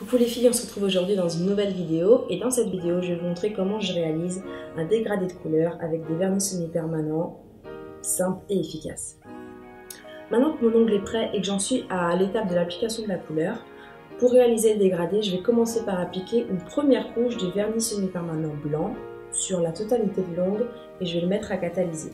Coucou les filles, on se retrouve aujourd'hui dans une nouvelle vidéo et dans cette vidéo je vais vous montrer comment je réalise un dégradé de couleur avec des vernis semi-permanents simples et efficaces. Maintenant que mon ongle est prêt et que j'en suis à l'étape de l'application de la couleur, pour réaliser le dégradé, je vais commencer par appliquer une première couche de vernis semi-permanent blanc sur la totalité de l'ongle et je vais le mettre à catalyser.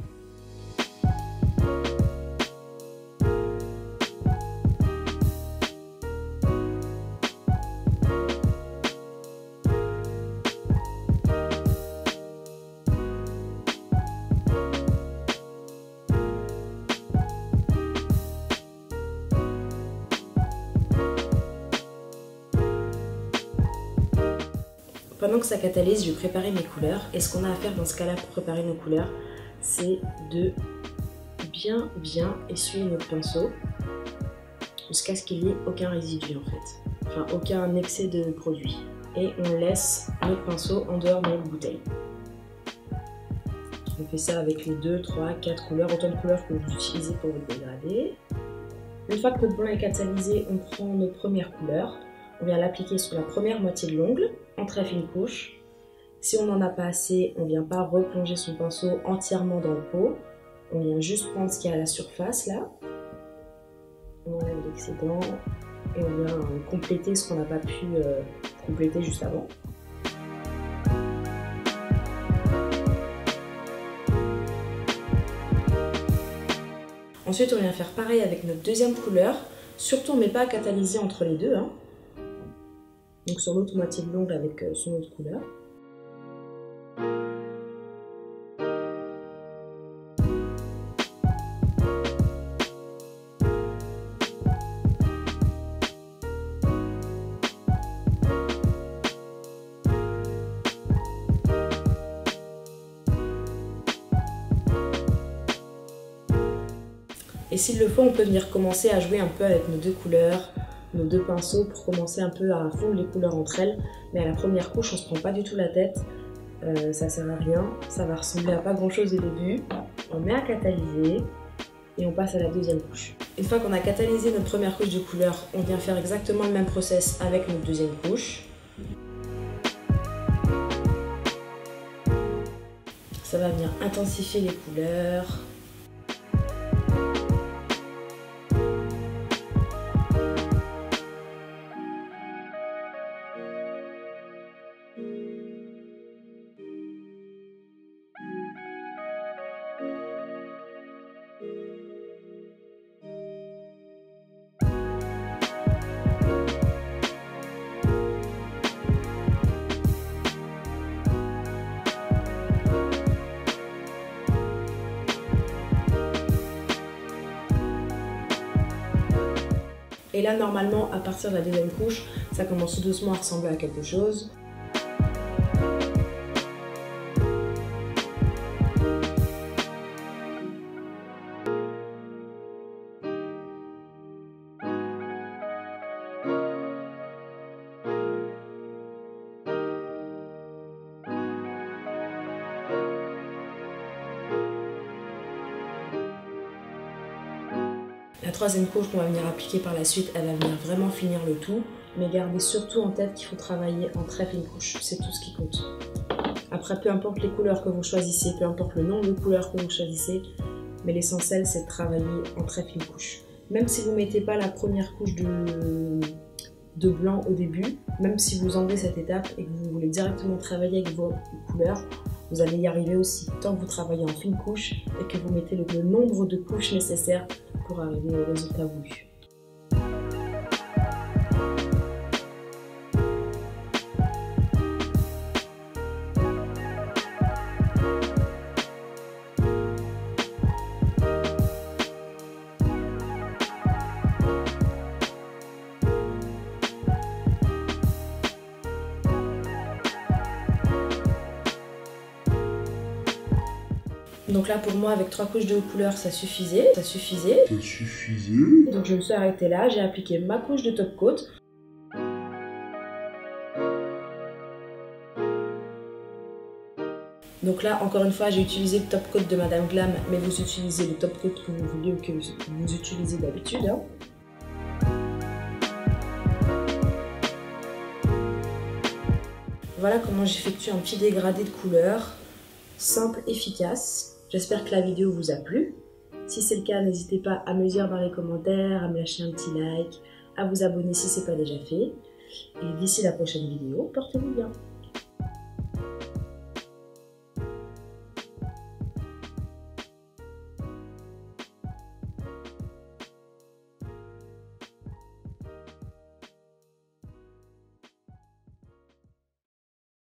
Pendant que ça catalyse, je vais préparer mes couleurs et ce qu'on a à faire dans ce cas-là pour préparer nos couleurs, c'est de bien essuyer notre pinceau jusqu'à ce qu'il n'y ait aucun résidu en fait, enfin aucun excès de produit. Et on laisse notre pinceau en dehors de notre bouteille. On fait ça avec les 2, 3, 4 couleurs, autant de couleurs que vous utilisez pour votre dégradé. Une fois que notre blanc est catalysé, on prend notre première couleur. On vient l'appliquer sur la première moitié de l'ongle, en très fine couche. Si on n'en a pas assez, on ne vient pas replonger son pinceau entièrement dans le pot. On vient juste prendre ce qu'il y a à la surface là. On enlève l'excédent et on vient compléter ce qu'on n'a pas pu compléter juste avant. Ensuite, on vient faire pareil avec notre deuxième couleur. Surtout, on ne met pas à catalyser entre les deux. Donc sur l'autre moitié de l'ongle avec son autre couleur. Et s'il le faut, on peut venir commencer à jouer un peu avec nos deux couleurs, nos deux pinceaux pour commencer un peu à fondre les couleurs entre elles. Mais à la première couche, on se prend pas du tout la tête, ça sert à rien, ça va ressembler à pas grand chose au début. On met à catalyser et on passe à la deuxième couche. Une fois qu'on a catalysé notre première couche de couleur, on vient faire exactement le même process avec notre deuxième couche. Ça va venir intensifier les couleurs. Et là, normalement, à partir de la deuxième couche, ça commence tout doucement à ressembler à quelque chose. La troisième couche qu'on va venir appliquer par la suite, elle va venir vraiment finir le tout, mais gardez surtout en tête qu'il faut travailler en très fine couche, c'est tout ce qui compte. Après, peu importe les couleurs que vous choisissez, peu importe le nombre de couleurs que vous choisissez, mais l'essentiel c'est de travailler en très fine couche. Même si vous ne mettez pas la première couche de blanc au début, même si vous enlevez cette étape et que vous voulez directement travailler avec vos couleurs, vous allez y arriver aussi, tant que vous travaillez en fine couche et que vous mettez le nombre de couches nécessaires pour arriver au résultat voulu. Donc là pour moi avec 3 couches de couleur ça suffisait. Donc je me suis arrêtée là, j'ai appliqué ma couche de top coat. Donc là, encore une fois, j'ai utilisé le top coat de Madame Glam, mais vous utilisez le top coat que vous vouliez ou que vous utilisez d'habitude. Voilà comment j'effectue un petit dégradé de couleurs, simple, efficace. J'espère que la vidéo vous a plu. Si c'est le cas, n'hésitez pas à me dire dans les commentaires, à me lâcher un petit like, à vous abonner si ce n'est pas déjà fait. Et d'ici la prochaine vidéo, portez-vous bien.